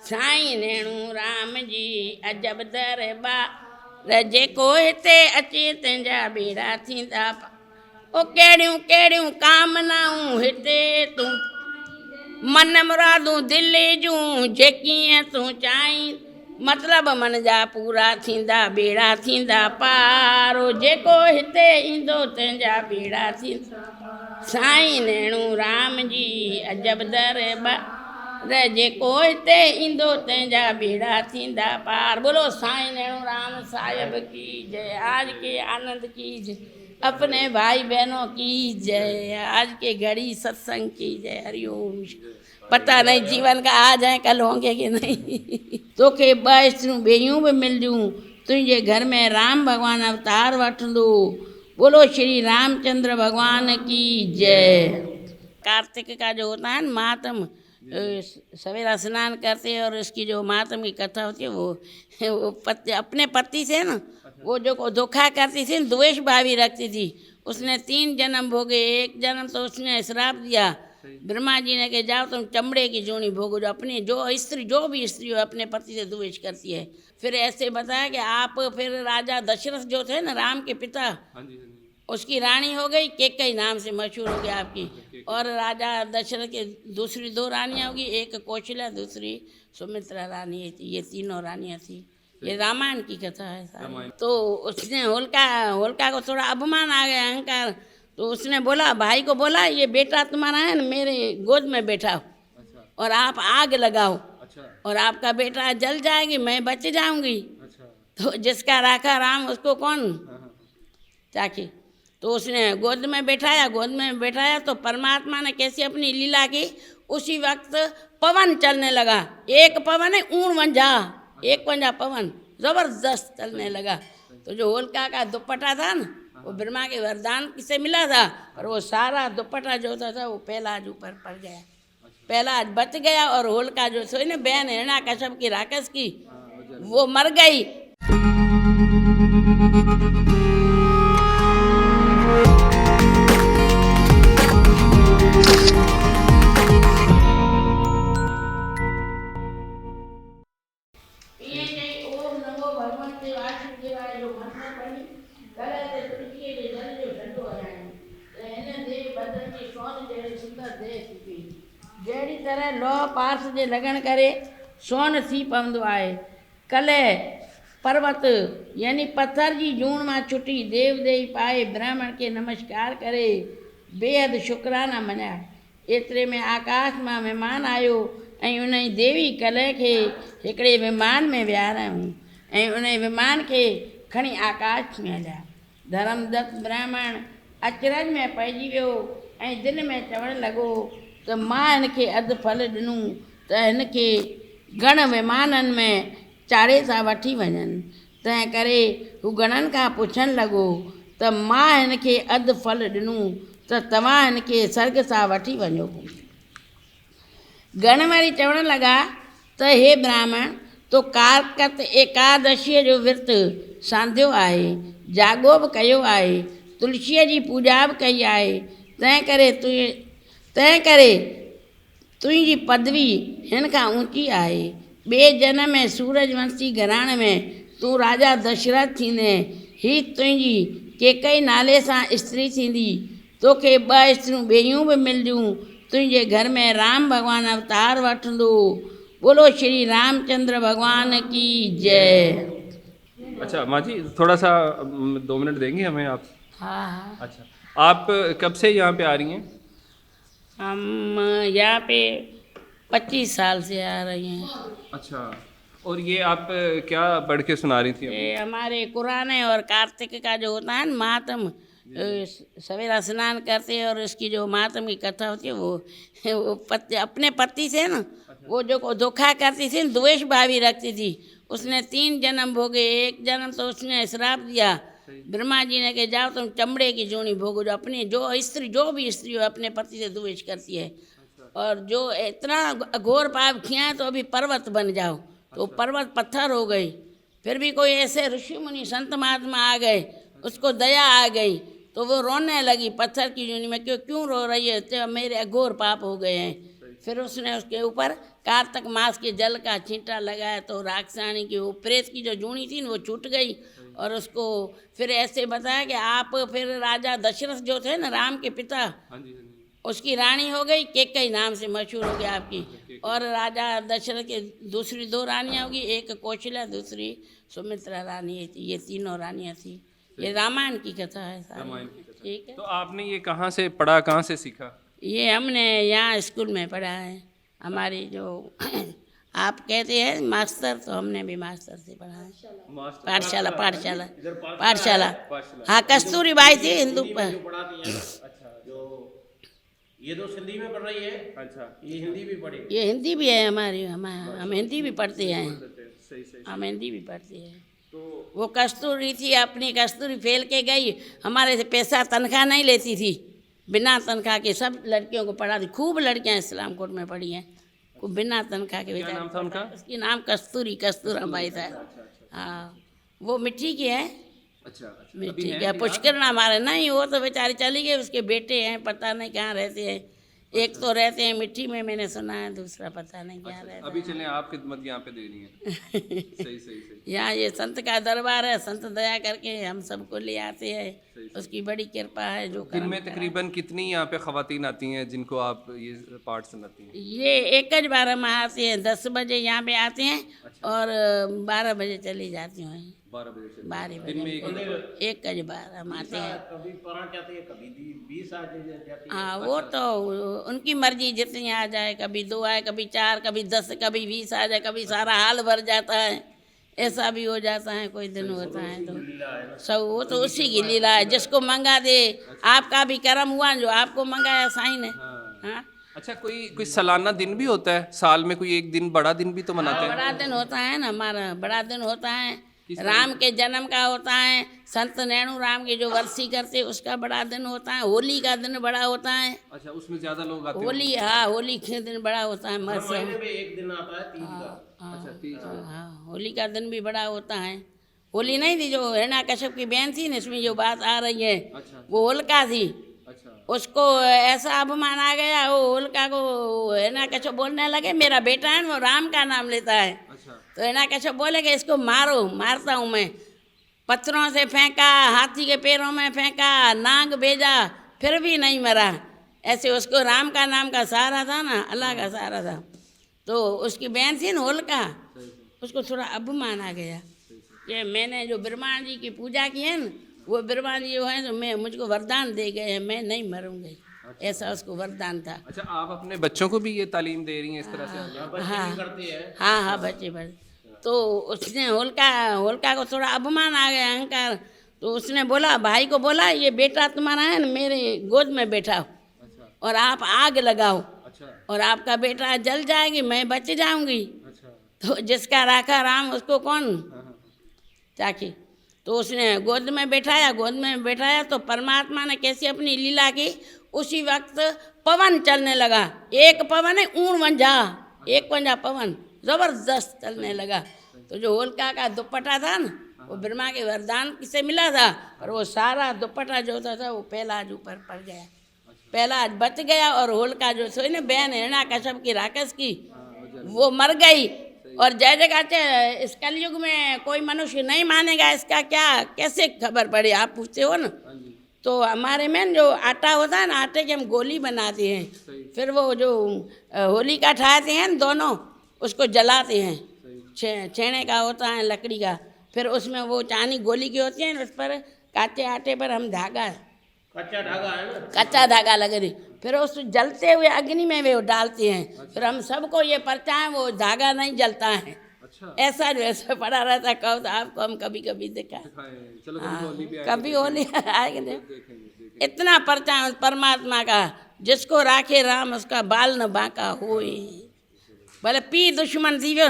साईं नेणू राम जी अजब दरबार जेको हिते अचे तंहिंजा बेड़ा थींदा ओ कहिड़ियूं कहिड़ियूं कामनाऊं हिते तूं मन मुरादूं दिलि जूं जेकीअं तूं चाहीं मतिलब मन जा पूरा थींदा बेड़ा थींदा पार जेको हिते ईंदो तंहिंजा बेड़ा थींदा साईं नेणू राम जी अजब दरबार जेको हिते ईंदो तंहिंजा बेड़ा थींदा पार। बोलो साईं नेणू राम साहिब की जय। आज के आनंद की जय, अपने भाई बहनों की जय, आज के घड़ी सत्संग की जय। हरिओम। पता नहीं जीवन का आज है कल होंगे कि नहीं। तो के बूं बेयूं भी मिल जूं तुझे घर में राम भगवान अवतार वठंदो। बोलो श्री रामचंद्र भगवान की जय। कार्तिक का जो होता है महात्म, सवेरा स्नान करते हैं और उसकी जो महात्म की कथा होती है वो अपने पति से ना वो जो धोखा करती थी, द्वेष भावी रखती थी। उसने 3 जन्म भोगे। एक जन्म तो उसने श्राप दिया ब्रह्मा जी ने कि जाओ तुम चमड़े की जूनी भोगो। जो अपनी जो भी स्त्री हो अपने पति से द्वेष करती है। फिर ऐसे बताया कि आप फिर राजा दशरथ जो थे ना राम के पिता, उसकी रानी हो गई केकई नाम से मशहूर हो गई आपकी। और राजा दशरथ के दूसरी 2 रानियाँ होगी, एक कौशल्या दूसरी सुमित्रा रानी। ये तीनों रानियाँ थी। ये रामायण की कथा है सारी। तो उसने होलिका को थोड़ा अभिमान आ गया, अहंकार। तो उसने बोला भाई को बोला ये बेटा तुम्हारा है ना मेरे गोद में बैठाओ और आप आग लगाओ और आपका बेटा जल जाएगी, मैं बच जाऊंगी। तो जिसका राखा राम उसको कौन चाके। तो उसने गोद में बैठाया तो परमात्मा ने कैसी अपनी लीला की। उसी वक्त पवन चलने लगा। एक पवन है ऊण वंजा, एक वंजा पवन जबरदस्त चलने लगा। तो जो होलिका का दुपट्टा था ना वो ब्रह्मा के वरदान से मिला था, पर वो सारा दुपट्टा जो था वो पहलाज ऊपर पड़ गया। पहलाज बच गया और होलिका जो सोई ना बहन हिरण्याकश्यप की राक्षस की वो मर गई। जहिड़ी तरह लौह पास जे लगन करे सोन थी पवंदो आहे। कल्ह पर्वत यानी पत्थर जी जून मां छुटी देव देवी पाए ब्राह्मण के नमस्कार करे बेहद शुक्राना मञा। एतिरे में आकाश मां महिमान आयो ऐं उन देवी कल्ह खे हिकिड़े विमान में विहारियऊं ऐं उन विमान खे खणी आकाश में हलिया। धर्मदत्त ब्राह्मण अचरज में पइजी वियो ऐं दिलि में चवणु लॻो त मां हिनखे अधु फल ॾिनूं त हिनखे घण विमाननि में चाढ़े था वठी वञनि। तंहिं करे हू घणनि खां पुछणु लॻो त मां हिनखे अधु फल ॾिनूं त तव्हां हिनखे स्वर्ग सां वठी वञो। घण वरी चवणु लॻा त हे ब्राह्मण तो कार्तिक एकादशीअ जो विर्त सांधियो आहे, जाॻो बि कयो आहे, तुलसीअ जी पूॼा बि कई आहे। तंहिं करे तुंहिंजी पदवी हिन खां ऊंची आहे। ॿिए जनम में सूरजवंशी घराणे में तूं राजा दशरथ थींदे। ही तुंहिंजी केकई नाले सां स्त्री थींदी। तोखे 2 स्त्रियूं ॿियूं बि मिलंदियूं। तुंहिंजे घर में राम भगवान अवतार वठंदो। बोलो श्री रामचंद्र भगवान की जय। अच्छा माँ जी थोड़ा सा 2 मिनट देंगे हमें आप? हाँ। अच्छा आप कब से यहाँ पे आ रही हैं? हम यहाँ पे 25 साल से आ रही हैं। अच्छा और ये आप क्या पढ़ के सुना रही थी? ये हमारे कुरान है और कार्तिक का जो होता है ना महात्म, सवेरा स्नान करते हैं और उसकी जो महात्म की कथा होती है वो अपने पति से ना वो जो धोखा करती थी, द्वेष भावी रखती थी। उसने 3 जन्म भोगे। एक जन्म तो उसने श्राप दिया ब्रह्मा जी ने कि जाओ तुम चमड़े की जूनी भोगो। जो अपनी जो भी स्त्री हो अपने पति से द्वेष करती है और जो इतना घोर पाप किया तो अभी पर्वत बन जाओ। तो पर्वत पत्थर हो गई। फिर भी कोई ऐसे ऋषि मुनि संत महात्मा आ गए, उसको दया आ गई तो वो रोने लगी पत्थर की जूनी में। क्यों रो रही है? तो मेरे अघोर पाप हो गए हैं। फिर उसने उसके ऊपर कार्तक मास के जल का छींटा लगाया तो राक्षसानी की वो प्रेत की जो जूनी थी ना वो छूट गई। और उसको फिर ऐसे बताया कि आप फिर राजा दशरथ जो थे ना राम के पिता, हाँ जी हाँ जी। उसकी रानी हो गई केकई नाम से मशहूर हो गया आपकी। और राजा दशरथ के दूसरी 2 रानियाँ होगी, एक कौशल्या दूसरी सुमित्रा रानी थी। ये तीनों रानियाँ थी। ये रामायण की कथा है सारी। रामायण की कथा। ठीक है। तो आपने ये कहाँ से पढ़ा, कहाँ से सीखा? ये हमने यहाँ स्कूल में पढ़ा है। हमारी जो आप कहते हैं मास्टर, तो हमने भी मास्टर से पढ़ा है। मास्टर पाठशाला पाठशाला पाठशाला पाठशाला। हाँ, कस्तूरी बाई थी हिंदू पर। जो पढ़ाती हैं। अच्छा, जो ये तो सिंधी में पढ़ रही है। अच्छा, ये हिंदी भी पढ़ी। ये हिंदी भी है हमारी, हम हिंदी भी पढ़ते हैं। सही सही। हम हिंदी भी पढ़ते हैं। तो वो कस्तूरी थी, अपनी कस्तूरी फेल के गई, हमारे से पैसा तनख्वाह नहीं लेती थी, बिना तनख्वाह के सब लड़कियों को पढ़ाती। खूब लड़कियां इस्लाम कोट में पढ़ी हैं, खूब बिना तनख्वाह के। क्या नाम था उनका? उसकी नाम कस्तूरी, कस्तूरा बाई था। हाँ, वो मिट्टी की है। अच्छा, मिट्टी के पुष्कर ना हमारे नहीं, वो तो बेचारी चली गई, उसके बेटे हैं, पता नहीं कहाँ रहते हैं। एक तो रहते हैं मिट्टी में, मैंने सुना है, दूसरा पता नहीं क्या रहता अभी चलें, आप खिदमत यहाँ पे दे रही हैं। सही सही सही। यहाँ ये संत का दरबार है, संत दया करके हम सबको ले आते हैं, उसकी बड़ी कृपा है। जो दिन में तकरीबन कितनी यहाँ पे खवातीन आती हैं जिनको आप ये पाठ सुनाती हैं? ये एक ज बार हम आते हैं, 10 बजे यहाँ पे आते हैं और 12 बजे चली जाती हैं। 12 बजे से 12 दिन में एक ज बार हम आते हैं। कभी 5 आती है, कभी 20 आ जाती है। हाँ, वो तो उनकी मर्जी, जितनी आ जाए, कभी 2 आए, कभी 4, कभी 10, कभी 20 आ जाए, कभी सारा हाल भर जाता है, ऐसा भी हो जाता है। कोई दिन होता है तो सब, वो तो उसी की लीला है, जिसको मंगा दे। आपका भी कर्म हुआ जो आपको मंगाया साईं ने। हाँ, अच्छा, कोई सालाना दिन भी होता है? साल में कोई एक दिन, बड़ा दिन भी तो मनाते हैं? बड़ा दिन होता है ना हमारा, बड़ा दिन होता है। राम के जन्म का होता है, संत नैणु राम की जो वर्षी करते उसका बड़ा दिन होता है। होली का दिन बड़ा होता है। अच्छा, उसमें ज्यादा लोग आते हैं? होली, हाँ, होली के दिन बड़ा होता है। मस्त। महीने में एक दिन आता है, 3 का। अच्छा, 30। हाँ, होली का दिन भी बड़ा होता है। होली नहीं थी जो हिरण्यकश्यप की बहन थी ना, इसमें जो बात आ रही है, अच्छा वो होलिका थी। अच्छा। उसको ऐसा अभिमान आ गया, वो होलिका को हिरण्यकश्यप बोलने लगे, मेरा बेटा है ना वो राम का नाम लेता है। अच्छा। तो हिरण्यकश्यप बोले कि इसको मारो। मारता हूँ मैं। पत्थरों से फेंका, हाथी के पैरों में फेंका, नाग भेजा, फिर भी नहीं मरा। ऐसे उसको राम का नाम का सहारा था ना, अल्लाह का सहारा था। तो उसकी बहन थी ना होलिका, उसको थोड़ा अभिमान आ गया कि मैंने जो ब्रह्मा जी की पूजा की है ना, वो ब्रह्मा जी जो है तो मैं, मुझको वरदान दे गए हैं, मैं नहीं मरूंगी। ऐसा उसको वरदान था। अच्छा, आप अपने बच्चों को भी ये तालीम दे रही हैं इस तरह से? हाँ करते हैं। हाँ हाँ, बच्चे बच्चे। तो उसने होलिका को थोड़ा अभिमान आ गया, अहंकार। तो उसने बोला, भाई को बोला, ये बेटा तुम्हारा है ना, मेरे गोद में बैठाओ और आप आग लगाओ और आपका बेटा जल जाएगी, मैं बच जाऊंगी। तो जिसका राखा राम उसको कौन चाखी। तो उसने गोद में बैठाया तो परमात्मा ने कैसी अपनी लीला की। उसी वक्त पवन चलने लगा। एक पवन है ऊण वंजा, एक वंजा पवन जबरदस्त चलने लगा। तो जो होलिका का दुपट्टा था ना, वो ब्रह्मा के वरदान से मिला था, और वो सारा दुपट्टा जो था वो पहलाज ऊपर पड़ गया, पहलाज बच गया। और होलिका जो सोई ना बहन हिरण्यकश्यप की राक्षस की, वो मर गई। और जय जगह इस कलयुग में कोई मनुष्य नहीं मानेगा, इसका क्या कैसे खबर पड़ी, आप पूछते हो ना। तो हमारे में जो आटा होता है ना, आटे की हम गोली बनाते हैं, फिर वो जो होलिका ठाते हैं दोनों, उसको जलाते हैं। छेने का होता है, लकड़ी का, फिर उसमें वो चांदी गोली की होती है, उस पर काचे आटे पर हम धागा, कच्चा धागा है ना, कच्चा धागा लगे रही, फिर उस जलते हुए अग्नि में वे डालते हैं। फिर हम सबको ये परचा है, वो धागा नहीं जलता है। ऐसा जो ऐसा पड़ा रहता। कहो तो आपको हम कभी कभी दिखा, चलो कभी होली आएगी। इतना परचा है परमात्मा का, जिसको राखे राम उसका बाल न बांका होए। भले पी दुश्मन थी जो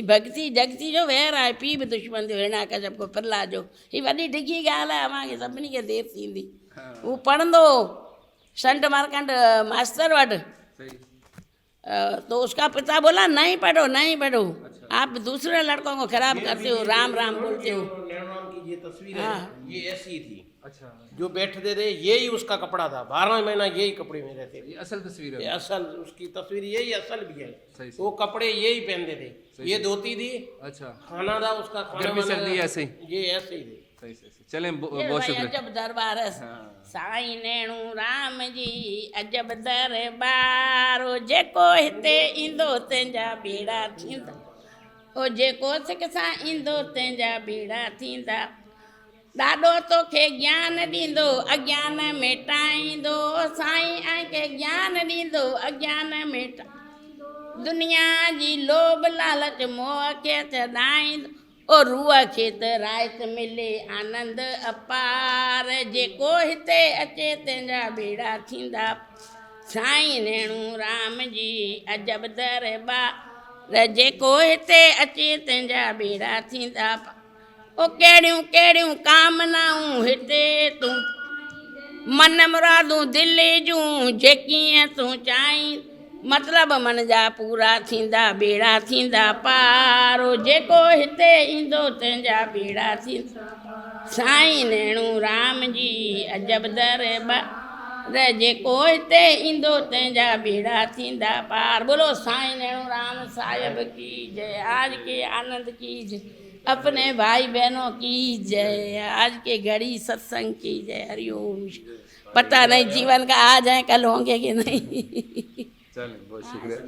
भक्ति जगती जो वेर आहे, पी भी दुश्मन थी हिरण्यकश्यप को प्रहलाद जो। ही वॾी डिघी ॻाल्हि आहे, अव्हांखे सभिनी खे देरि थींदी। हू पढ़ंदो संत मार्कंड मास्टर वटि, तो उसका पिता बोला नहीं पढ़ो नहीं पढ़ो, आप दूसरे लड़कों को खराब करते हो, राम राम बोलते हो। नैनो राम की ये तस्वीर है, ये ऐसी थी। अच्छा, जो बैठते थे यही उसका कपड़ा था, 12 महीना यही कपड़े में रहते थे। ये असल तस्वीर ये है। असल उसकी तस्वीर यही असल भी है। सही से। वो कपड़े यही पहनते थे, सही ये से। धोती थी, अच्छा, खाना था उसका, खाना गर्मी वाना सर्दी ऐसे ही। ये ऐसे ही थे। सही सही सही। चलें, ये बहुत भाई शुक्रिया। अजब दरबार है। हाँ। साईं नेणू राम जी अजब दरबार, ओ जेको हिते ईंदो तंहिंजा बेड़ा थींदा, ओ जेको सिक सां ईंदो तंहिंजा बेड़ा थींदा। ॾाढो तोखे ज्ञान ॾींदो अज्ञान मिटाईंदो, साईं ऐं ज्ञान ॾींदो अज्ञान मिटा, दुनिया जी लोभ लालच मोह खे छॾाईंदो, ओ रूह खे त रायत मिले आनंद अपार, जेको हिते अचे तंहिंजा बेड़ा थींदा। साईं नेणू राम जी अजब दरबार, जेको हिते अचे तंहिंजा बेड़ा थींदा। ओ कहिड़ियूं कहिड़ियूं कामनाऊं हिते तूं, मन मुरादूं दिलि जूं जेकीअं तूं चाहीं, मतिलब मन जा पूरा थींदा बेड़ा थींदा पार, ओ जेको हिते ईंदो तंहिंजा बेड़ा थींदा। साईं नेणू राम जी अजब दरबार, जेको हिते ईंदो तंहिंजा बेड़ा थींदा पार। बोलो साईं नेणू राम साहिब की जय, आज के आनंद की जय, अपने भाई बहनों की जय, आज के घड़ी सत्संग की जय। हरिओम। पता नहीं जीवन का आज है कल होंगे कि नहीं। चलें, बहुत शुक्रिया।